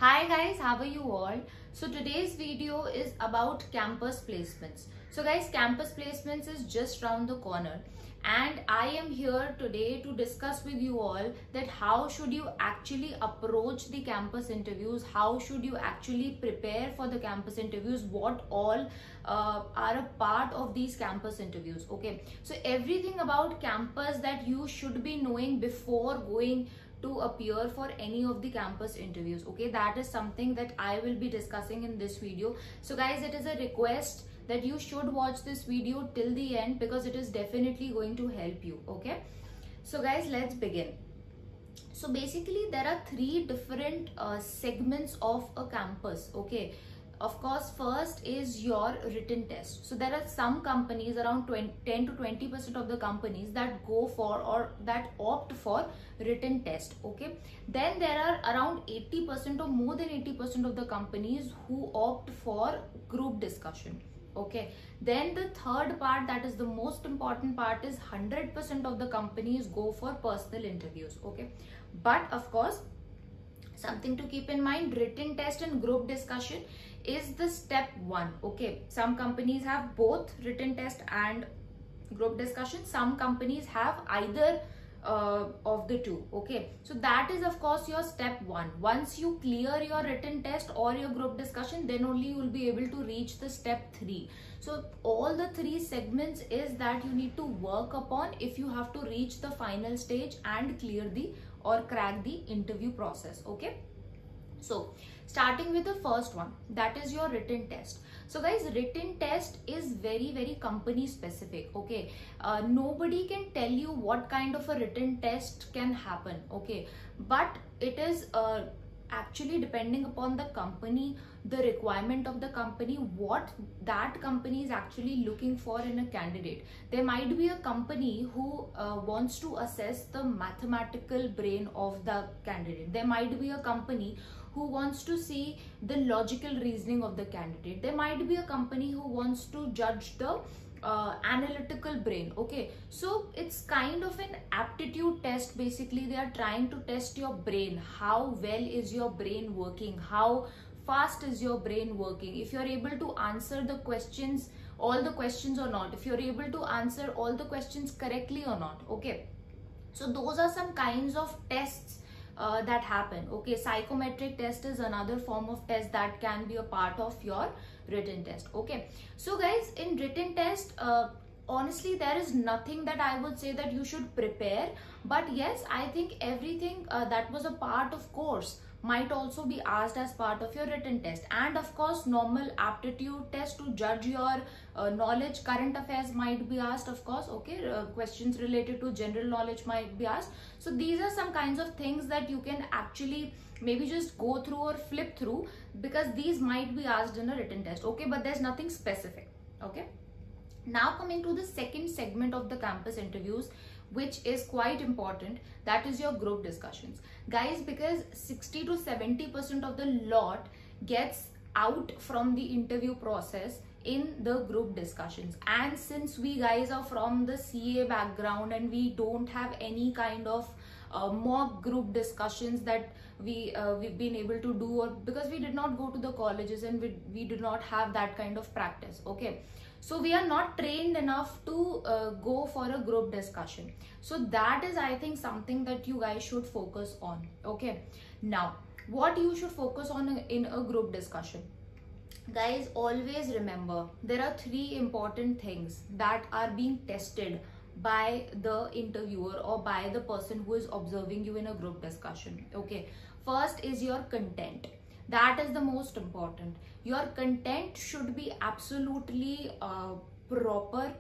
Hi guys, how are you all? So today's video is about campus placements. So guys, campus placements is just round the corner and I am here today to discuss with you all that how should you actually approach the campus interviews, how should you actually prepare for the campus interviews, what all are a part of these campus interviews. Okay, so everything about campus that you should be knowing before going to appear for any of the campus interviews. Okay, that is something that I will be discussing in this video. So guys, it is a request that you should watch this video till the end because it is definitely going to help you. Okay, so guys, let's begin. So basically there are three different segments of a campus. Okay, of course, first is your written test. So there are some companies, around 10 to 20% of the companies that go for or that opt for written test. Okay, then there are around 80% or more than 80% of the companies who opt for group discussion. Okay, then the third part, that is the most important part, is 100% of the companies go for personal interviews. Okay, but of course, something to keep in mind, written test and group discussion is the step one. Okay, some companies have both written test and group discussion, some companies have either of the two. Okay, so that is of course your step one. Once you clear your written test or your group discussion, then only you will be able to reach the step three. So all the three segments is that you need to work upon if you have to reach the final stage and clear the or crack the interview process. Okay, so starting with the first one, that is your written test. So guys, written test is very company specific. Okay, nobody can tell you what kind of a written test can happen. Okay, but it is actually depending upon the company, the requirement of the company, what that company is actually looking for in a candidate. There might be a company who wants to assess the mathematical brain of the candidate. There might be a company who wants to see the logical reasoning of the candidate. There might be a company who wants to judge the analytical brain. Okay, so it's kind of an aptitude test. Basically, they are trying to test your brain. How well is your brain working? How fast is your brain working? If you're able to answer the questions, all the questions or not, if you're able to answer all the questions correctly or not. Okay, so those are some kinds of tests that happen. Okay, psychometric test is another form of test that can be a part of your written test. Okay, so guys, in written test, honestly, there is nothing that I would say that you should prepare, but yes, I think everything that was a part of course might also be asked as part of your written test. And of course, normal aptitude test to judge your knowledge, current affairs might be asked, of course. Okay, questions related to general knowledge might be asked. So these are some kinds of things that you can actually maybe just go through or flip through, because these might be asked in a written test. Okay, but there's nothing specific. Okay, now coming to the second segment of the campus interviews, which is quite important, that is your group discussions. Guys, because 60 to 70% of the lot gets out from the interview process in the group discussions. And since we guys are from the CA background and we don't have any kind of mock group discussions that we've been able to do, or because we did not go to the colleges and we did not have that kind of practice. Okay, so we are not trained enough to go for a group discussion. So that is, I think, something that you guys should focus on. Okay, now what you should focus on in a group discussion. Guys, always remember there are three important things that are being tested by the interviewer or by the person who is observing you in a group discussion. Okay, first is your content. That is the most important. Your content should be absolutely proper,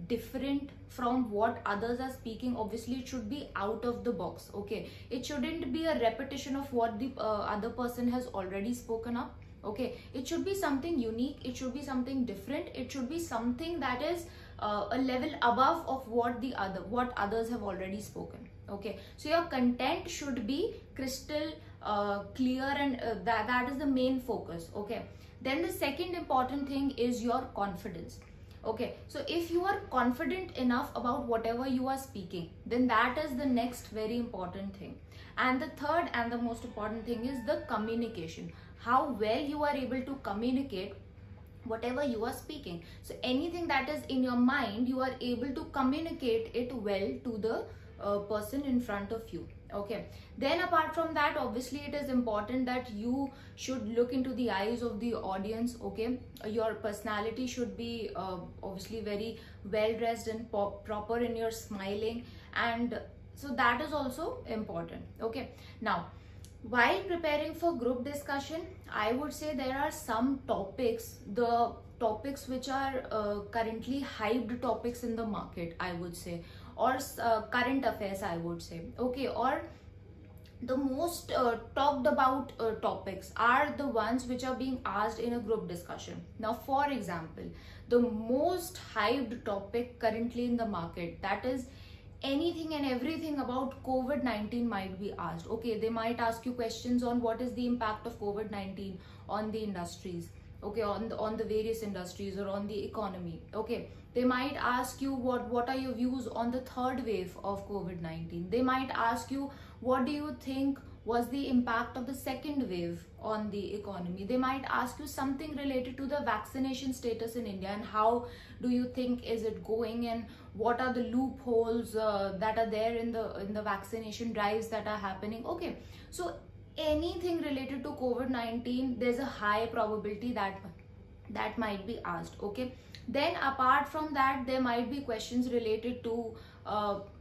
different from what others are speaking. Obviously, it should be out of the box. Okay, it shouldn't be a repetition of what the other person has already spoken up. Okay, it should be something unique, it should be something different, it should be something that is a level above of what others have already spoken. Okay, so your content should be crystal clear, and that is the main focus. Okay, then the second important thing is your confidence. Okay, so if you are confident enough about whatever you are speaking, then that is the next very important thing. And the third and the most important thing is the communication. How well you are able to communicate whatever you are speaking. So anything that is in your mind, you are able to communicate it well to the person in front of you. Okay, then apart from that, obviously it is important that you should look into the eyes of the audience. Okay, your personality should be obviously very well dressed and proper in your smiling, and so that is also important. Okay, now while preparing for group discussion, I would say there are some topics, the topics which are currently hyped topics in the market, I would say, or current affairs, I would say. Okay, or the most talked about topics are the ones which are being asked in a group discussion. Now, for example, the most hyped topic currently in the market, that is anything and everything about COVID-19 might be asked. Okay, they might ask you questions on what is the impact of COVID-19 on the industries, okay, on the various industries or on the economy. Okay, they might ask you what are your views on the third wave of COVID-19. They might ask you what do you think was the impact of the second wave on the economy. They might ask you something related to the vaccination status in India and how do you think is it going, and what are the loopholes that are there in the vaccination drives that are happening. Okay, so anything related to COVID-19, there's a high probability that might be asked. Okay, then apart from that, there might be questions related to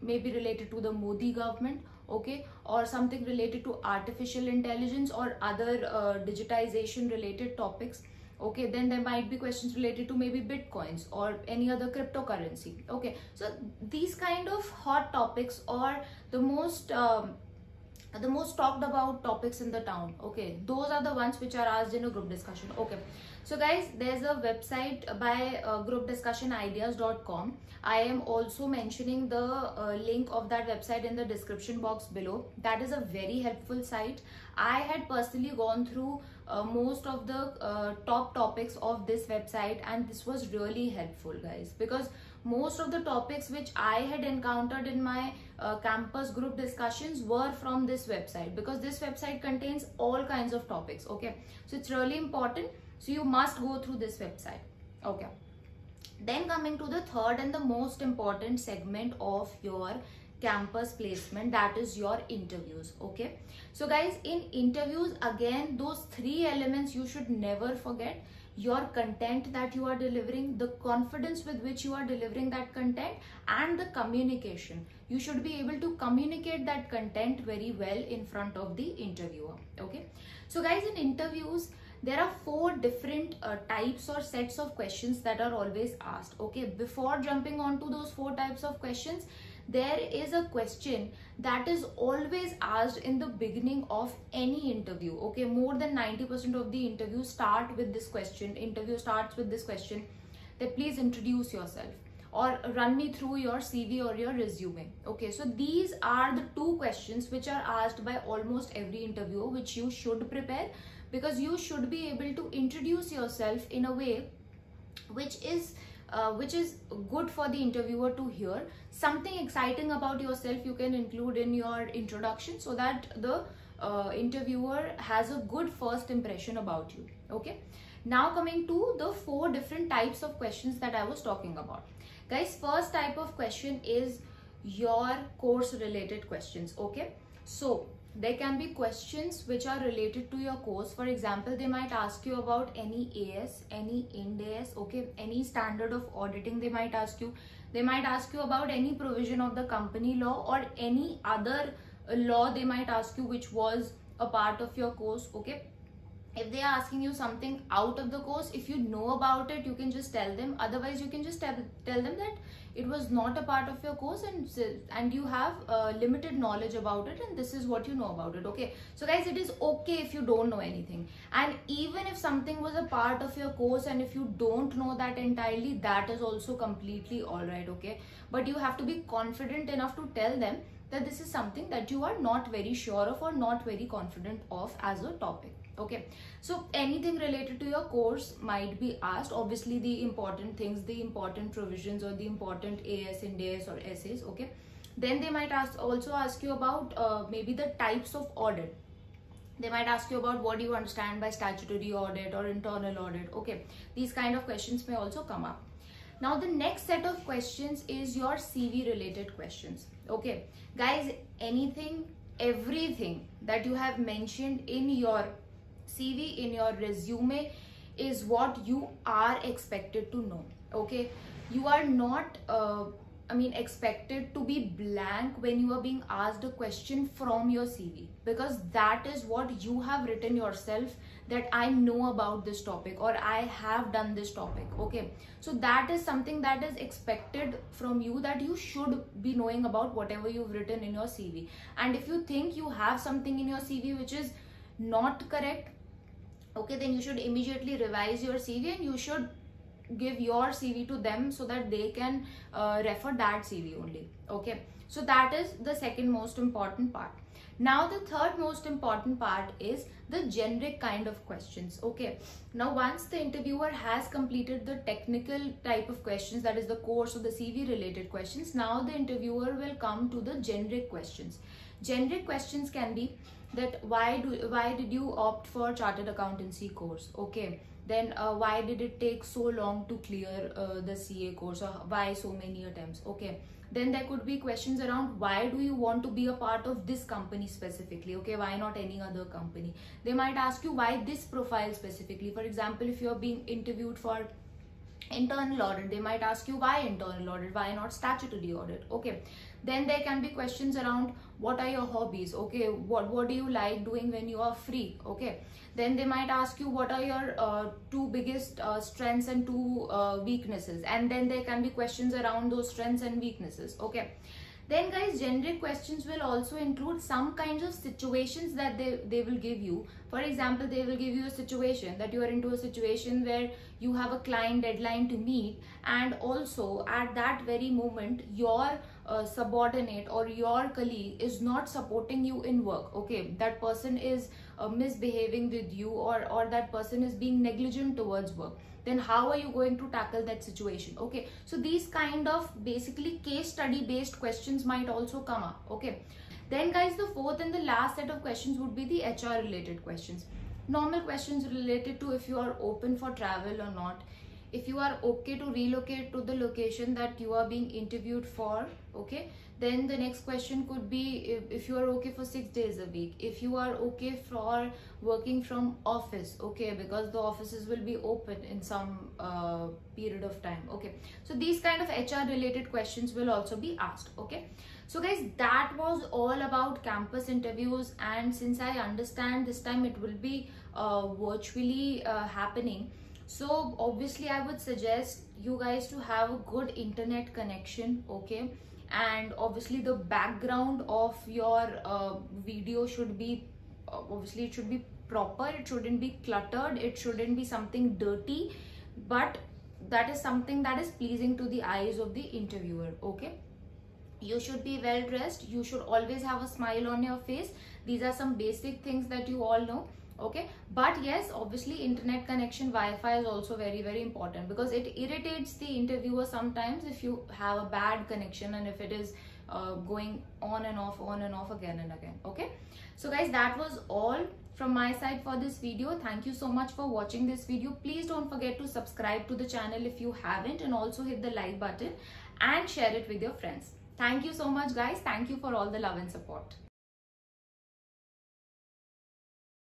maybe related to the Modi government. Okay, or something related to artificial intelligence or other digitization related topics. Okay, then there might be questions related to maybe bitcoins or any other cryptocurrency. Okay, so these kind of hot topics or the most talked about topics in the town. Okay, those are the ones which are asked in a group discussion. Okay, so guys, there's a website by groupdiscussionideas.com. I am also mentioning the link of that website in the description box below. That is a very helpful site. I had personally gone through most of the top topics of this website, and this was really helpful, guys, because most of the topics which I had encountered in my campus group discussions were from this website, because this website contains all kinds of topics. Okay, so it's really important, so you must go through this website. Okay, then coming to the third and the most important segment of your campus placement, that is your interviews. Okay, so guys, in interviews, again, those three elements you should never forget: your content that you are delivering, the confidence with which you are delivering that content, and the communication. You should be able to communicate that content very well in front of the interviewer. Okay, so guys, in interviews, there are 4 different types or sets of questions that are always asked. Okay, before jumping on to those 4 types of questions, there is a question that is always asked in the beginning of any interview. Okay, more than 90% of the interviews start with this question. Interview starts with this question, that please introduce yourself or run me through your CV or your resume. Okay, so these are the 2 questions which are asked by almost every interviewer, which you should prepare, because you should be able to introduce yourself in a way which is good for the interviewer to hear. Something exciting about yourself you can include in your introduction, so that the interviewer has a good first impression about you. Okay, now coming to the 4 different types of questions that I was talking about. Guys, first type of question is your course related questions. Okay, so there can be questions which are related to your course. For example, they might ask you about any AS, any Ind AS, okay, any standard of auditing they might ask you. They might ask you about any provision of the company law or any other law they might ask you which was a part of your course. Okay, if they are asking you something out of the course, if you know about it, you can just tell them. Otherwise, you can just tell them that it was not a part of your course, and you have limited knowledge about it, and this is what you know about it. Okay, so guys, it is okay if you don't know anything, and even if something was a part of your course and if you don't know that entirely, that is also completely all right. Okay, but you have to be confident enough to tell them that this is something that you are not very sure of or not very confident of as a topic. Okay, so anything related to your course might be asked. Obviously the important things, the important provisions or the important AS, IND-AS or essays. Okay, then they might also ask you about maybe the types of audit. They might ask you about what do you understand by statutory audit or internal audit. Okay, these kind of questions may also come up. Now the next set of questions is your CV related questions. Okay guys, anything, everything that you have mentioned in your CV, in your resume, is what you are expected to know. Okay, you are not expected to be blank when you are being asked a question from your CV, because that is what you have written yourself, that I know about this topic or I have done this topic. Okay, so that is something that is expected from you, that you should be knowing about whatever you've written in your CV. And if you think you have something in your CV which is not correct, okay, then you should immediately revise your CV and you should give your CV to them so that they can refer that CV only. Okay, so that is the second most important part. Now the third most important part is the generic kind of questions. Okay, now once the interviewer has completed the technical type of questions, that is the course or the CV related questions, now the interviewer will come to the generic questions. Generic questions can be that why did you opt for chartered accountancy course? Okay, then why did it take so long to clear the CA course, or why so many attempts? Okay, then there could be questions around why do you want to be a part of this company specifically? Okay, why not any other company? They might ask you why this profile specifically. For example, if you're being interviewed for internal audit, they might ask you why internal audit, why not statutory audit? Okay, then there can be questions around what are your hobbies? Okay, what do you like doing when you are free? Okay, then they might ask you what are your two biggest strengths and two weaknesses, and then there can be questions around those strengths and weaknesses. Okay, then guys, generic questions will also include some kinds of situations that they will give you. For example, they will give you a situation that you are into a situation where you have a client deadline to meet, and also at that very moment your subordinate or your colleague is not supporting you in work. Okay, that person is misbehaving with you, or that person is being negligent towards work. Then how are you going to tackle that situation? Okay, so these kind of basically case study based questions might also come up. Okay, then guys, the fourth and the last set of questions would be the HR related questions. Normal questions related to if you are open for travel or not, if you are okay to relocate to the location that you are being interviewed for. Okay, then the next question could be if you are okay for 6 days a week, if you are okay for working from office. Okay, because the offices will be open in some period of time. Okay, so these kind of HR related questions will also be asked. Okay, so guys, that was all about campus interviews, and since I understand this time it will be virtually happening, so obviously I would suggest you guys to have a good internet connection. Okay, and obviously the background of your video should be obviously it should be proper, it shouldn't be cluttered, it shouldn't be something dirty, but that is something that is pleasing to the eyes of the interviewer. Okay, you should be well dressed, you should always have a smile on your face. These are some basic things that you all know. Okay, but yes, obviously internet connection, Wi-Fi is also very, very important, because it irritates the interviewer sometimes if you have a bad connection and if it is going on and off again and again. Okay, so guys, that was all from my side for this video. Thank you so much for watching this video. Please don't forget to subscribe to the channel if you haven't, and also hit the like button and share it with your friends. Thank you so much guys. Thank you for all the love and support.